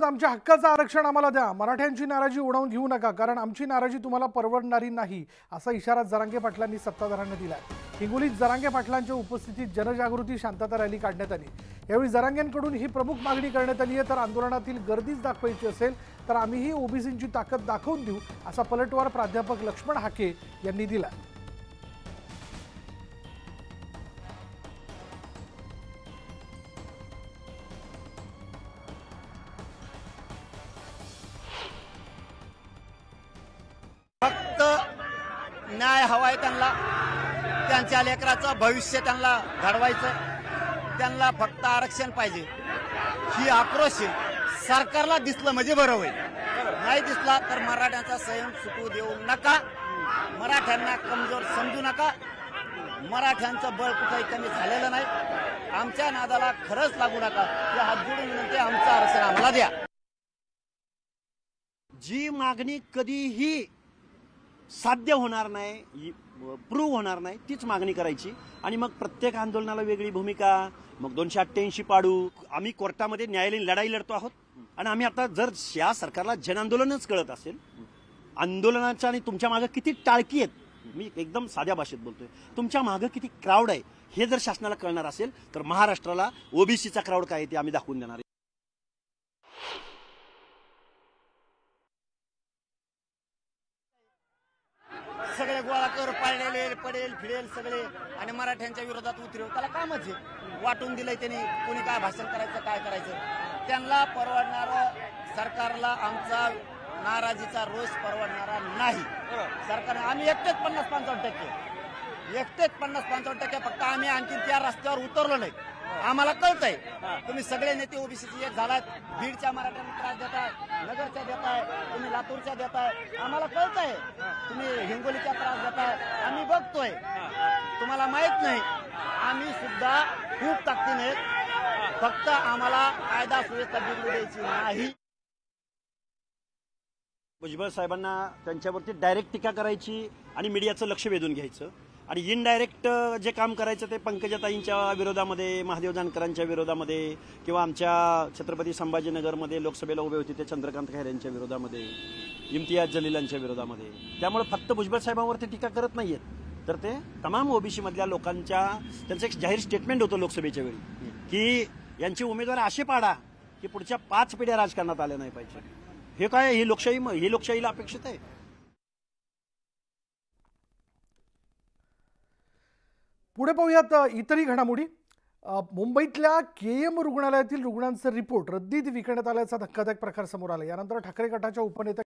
आमच्या हक्काचं आरक्षण आम्हाला द्या, मराठ्यांची नाराजी उडवून घेऊ नका, कारण आमची नाराजी तुम्हाला परवडणारी नाही, असा इशारा जरांगे पाटलांनी सत्ताधाऱ्यांना दिलाय। हिंगोलीत जरांगे पाटलांच्या उपस्थितीत जनजागृती शांतता रॅली काढण्यात आली। यावेळी जरांगेंकडून ही प्रमुख मागणी करण्यात आली आहे, तर आंदोलनातील गर्दीच दाखवायची असेल तर आम्हीही ओबीसींची ताकद दाखवून देऊ, असा पलटवार प्राध्यापक लक्ष्मण हाके यांनी दिला। फक्त न्याय हवाय त्यांना, त्यांच्या लेकराचं भविष्य त्यांना घडवायचं, त्यांना फक्त आरक्षण पाहिजे। ही आक्रोश सरकारला दिसलं म्हणजे बरं होईल, नाही दिसला तर मराठ्यांचा संयम सुटू देऊ नका, मराठ्यांना कमजोर समजू नका। मराठ्यांचं बळ कुठेही कमी झालेलं नाही, आमच्या नादाला खरंच लागू नका। हे हात जोडून विनंती, आमचं आरक्षण आम्हाला द्या। जी मागणी कधीही साध्य होणार नाही, प्रूव्ह होणार नाही, तीच मागणी करायची आणि मग प्रत्येक आंदोलनाला वेगळी भूमिका, मग 288 पाडू। आम्ही कोर्टामध्ये न्यायालयीन लढाई लढतो आहोत आणि आम्ही आता जर या सरकारला जनआंदोलनच कळत असेल, आंदोलनाच्या आणि तुमच्या मागे किती टाळकी आहेत, मी एकदम साध्या भाषेत बोलतोय, तुमच्या मागे किती क्राऊड आहे हे जर शासनाला कळणार असेल तर महाराष्ट्राला ओबीसीचा क्राऊड काय आहे ते आम्ही दाखवून देणार आहे। सगळे गोळा कर, पाळलेले पडेल फिडेल सगळे आणि मराठ्यांच्या विरोधात उतरव, त्याला कामच आहे। वाटून दिलंय त्यांनी, कोणी काय भाषण करायचं काय करायचं, त्यांना परवडणारं, सरकारला आमचा नाराजीचा रोष परवडणारा नाही। सरकार आम्ही एकटेच 50-55%, एकटेच 50-55%, फक्त आम्ही आणखी त्या रस्त्यावर उतरलो नाही। आम्हाला कळतंय तुम्ही सगळे नेते ओबीसीचे एक झालात, बीडच्या मराठ्यांना त्रास देताय, नगरच्या देताय, तुम्ही लातूरच्या देताय, आम्हाला कळतंय तुम्ही हिंगोलीचा त्रास देताय, आम्ही बघतोय, तुम्हाला माहित नाही आम्ही सुद्धा खूप ताकदीने, फक्त आम्हाला कायदा सुव्यवस्था बिघडू द्यायची नाही। भुजबळ साहेबांना त्यांच्यावरती डायरेक्ट टीका करायची आणि मीडियाचं लक्ष वेधून घ्यायचं आणि इनडायरेक्ट जे काम करायचं ते पंकजाताईंच्या विरोधामध्ये, महादेव जानकरांच्या विरोधामध्ये किंवा आमच्या छत्रपती संभाजीनगरमध्ये लोकसभेला उभे होते ते चंद्रकांत खैरे यांच्या विरोधामध्ये, इम्तियाज जलीलांच्या विरोधामध्ये। त्यामुळे फक्त भुजबळ साहेबांवरती टीका करत नाहीयेत, तर ते तमाम ओबीसी मधल्या लोकांच्या, त्यांचं एक जाहीर स्टेटमेंट होतं लोकसभेच्या वेळी की यांची उमेदवार असे पाडा की पुढच्या 5 पिढ्या राजकारणात आल्या नाही पाहिजे। हे काय, ही लोकशाहीला अपेक्षित आहे। पुढे पाहूयात इतरही घडामोडी। मुंबईतल्या केएम रुग्णालयातील रुग्णांचे रिपोर्ट रद्दीत विकण्यात आल्याचा धक्कादायक प्रकार समोर आला। यानंतर ठाकरे गटाच्या उपनेत्या